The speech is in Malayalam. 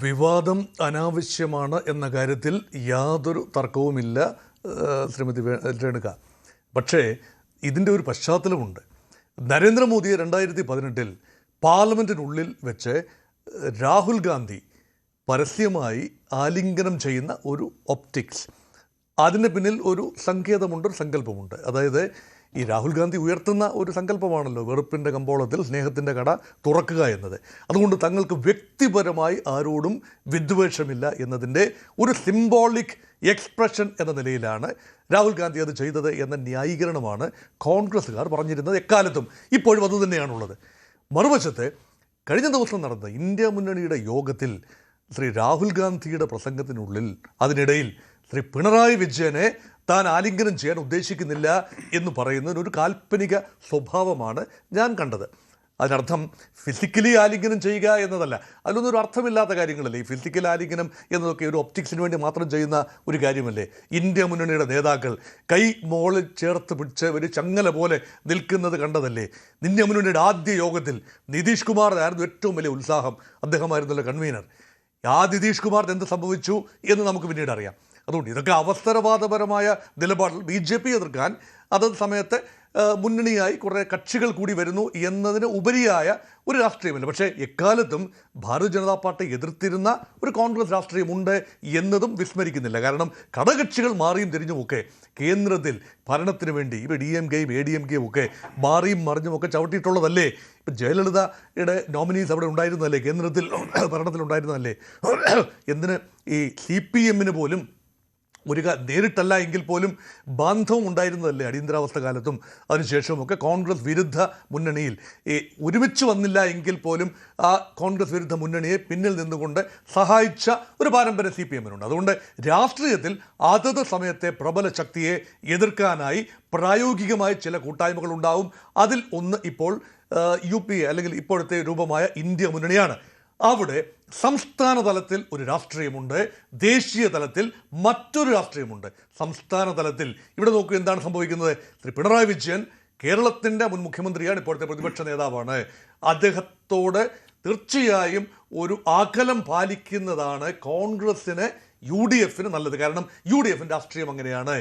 വിവാദം അനാവശ്യമാണ് എന്ന കാര്യത്തിൽ യാതൊരു തർക്കവുമില്ല ശ്രീമതി രേണുക. പക്ഷേ ഇതിൻ്റെ ഒരു പശ്ചാത്തലമുണ്ട്. നരേന്ദ്രമോദിയെ 2018 പാർലമെൻറ്റിനുള്ളിൽ വെച്ച് രാഹുൽ ഗാന്ധി പരസ്യമായി ആലിംഗനം ചെയ്യുന്ന ഒരു ഒപ്റ്റിക്സ്, അതിന് പിന്നിൽ ഒരു സങ്കേതമുണ്ട്, ഒരു സങ്കല്പമുണ്ട്. അതായത് ഈ രാഹുൽ ഗാന്ധി ഉയർത്തുന്ന ഒരു സങ്കല്പമാണല്ലോ വെറുപ്പിൻ്റെ കമ്പോളത്തിൽ സ്നേഹത്തിൻ്റെ കട തുറക്കുക എന്നത്. അതുകൊണ്ട് തങ്ങൾക്ക് വ്യക്തിപരമായി ആരോടും വിദ്വേഷമില്ല എന്നതിൻ്റെ ഒരു സിംബോളിക് എക്സ്പ്രഷൻ എന്ന നിലയിലാണ് രാഹുൽ ഗാന്ധി അത് ചെയ്തത് എന്ന ന്യായീകരണമാണ് കോൺഗ്രസ്സുകാർ പറഞ്ഞിരുന്നത്. എക്കാലത്തും ഇപ്പോഴും അതുതന്നെയാണുള്ളത്. മറുവശത്ത് കഴിഞ്ഞ ദിവസം നടന്ന ഇന്ത്യ മുന്നണിയുടെ യോഗത്തിൽ ശ്രീ രാഹുൽ ഗാന്ധിയുടെ പ്രസംഗത്തിനുള്ളിൽ അതിനിടയിൽ ശ്രീ പിണറായി വിജയനെ താൻ ആലിംഗനം ചെയ്യാൻ ഉദ്ദേശിക്കുന്നില്ല എന്ന് പറയുന്നതിന് ഒരു കാൽപ്പനിക സ്വഭാവമാണ് ഞാൻ കണ്ടത്. അതിനർത്ഥം ഫിസിക്കലി ആലിംഗനം ചെയ്യുക എന്നതല്ല. അതിലൊന്നും ഒരു അർത്ഥമില്ലാത്ത കാര്യങ്ങളല്ലേ ഈ ഫിസിക്കൽ ആലിംഗനം എന്നതൊക്കെ. ഒരു ഒപ്റ്റിക്സിന് വേണ്ടി മാത്രം ചെയ്യുന്ന ഒരു കാര്യമല്ലേ. ഇന്ത്യ മുന്നണിയുടെ നേതാക്കൾ കൈ മോളിൽ ചേർത്ത് പിടിച്ച് ഒരു ചങ്ങല പോലെ നിൽക്കുന്നത് കണ്ടതല്ലേ. ഇന്ത്യ മുന്നണിയുടെ ആദ്യ യോഗത്തിൽ നിതീഷ് കുമാറിനായിരുന്നു ഏറ്റവും വലിയ ഉത്സാഹം. അദ്ദേഹമായിരുന്നല്ലോ കൺവീനർ. ആ നിതീഷ് കുമാറിന് എന്ത് സംഭവിച്ചു എന്ന് നമുക്ക് പിന്നീട് അറിയാം. അതുകൊണ്ട് ഇതൊക്കെ അവസരവാദപരമായ നിലപാടിൽ BJP എതിർക്കാൻ അതത് സമയത്ത് മുന്നണിയായി കുറേ കക്ഷികൾ കൂടി വരുന്നു എന്നതിന് ഉപരിയായ ഒരു രാഷ്ട്രീയമല്ല. പക്ഷേ എക്കാലത്തും ഭാരതീയ ജനതാ പാർട്ടി എതിർത്തിരുന്ന ഒരു കോൺഗ്രസ് രാഷ്ട്രീയമുണ്ട് എന്നതും വിസ്മരിക്കുന്നില്ല. കാരണം ഘടകകക്ഷികൾ മാറിയും തിരിഞ്ഞുമൊക്കെ കേന്ദ്രത്തിൽ ഭരണത്തിന് വേണ്ടി ഇപ്പോൾ DMKയും ADMKയും ഒക്കെ മാറിയും മറിഞ്ഞുമൊക്കെ ചവിട്ടിയിട്ടുള്ളതല്ലേ. ഇപ്പം ജയലളിതയുടെ നോമിനീസ് അവിടെ ഉണ്ടായിരുന്നതല്ലേ, കേന്ദ്രത്തിൽ ഭരണത്തിലുണ്ടായിരുന്നതല്ലേ. എന്തിന് ഈ CPM പോലും ഒരു നേരിട്ടല്ല എങ്കിൽ പോലും ബാന്ധവം ഉണ്ടായിരുന്നതല്ലേ അടിയന്തരാവസ്ഥ കാലത്തും അതിനുശേഷവുമൊക്കെ. കോൺഗ്രസ് വിരുദ്ധ മുന്നണിയിൽ ഒരുമിച്ച് വന്നില്ല എങ്കിൽ പോലും ആ കോൺഗ്രസ് വിരുദ്ധ മുന്നണിയെ പിന്നിൽ നിന്നുകൊണ്ട് സഹായിച്ച ഒരു പാരമ്പര്യം CPM-നുണ്ട്. അതുകൊണ്ട് രാഷ്ട്രീയത്തിൽ അതത് സമയത്തെ പ്രബല ശക്തിയെ എതിർക്കാനായി പ്രായോഗികമായ ചില കൂട്ടായ്മകൾ ഉണ്ടാവും. അതിൽ ഒന്ന് ഇപ്പോൾ UPA അല്ലെങ്കിൽ ഇപ്പോഴത്തെ രൂപമായ ഇന്ത്യ മുന്നണിയാണ്. അവിടെ സംസ്ഥാന തലത്തിൽ ഒരു രാഷ്ട്രീയമുണ്ട്, ദേശീയ തലത്തിൽ മറ്റൊരു രാഷ്ട്രീയമുണ്ട്. സംസ്ഥാന തലത്തിൽ ഇവിടെ നോക്കൂ എന്താണ് സംഭവിക്കുന്നത്. ശ്രീ പിണറായി വിജയൻ കേരളത്തിൻ്റെ മുൻ മുഖ്യമന്ത്രിയാണ്, ഇപ്പോഴത്തെ പ്രതിപക്ഷ നേതാവാണ്. അദ്ദേഹത്തോട് തീർച്ചയായും ഒരു അകലം പാലിക്കുന്നതാണ് കോൺഗ്രസ്സിന് UDF-ന് നല്ലത്. കാരണം UDF-ന്റെ രാഷ്ട്രീയം അങ്ങനെയാണ്.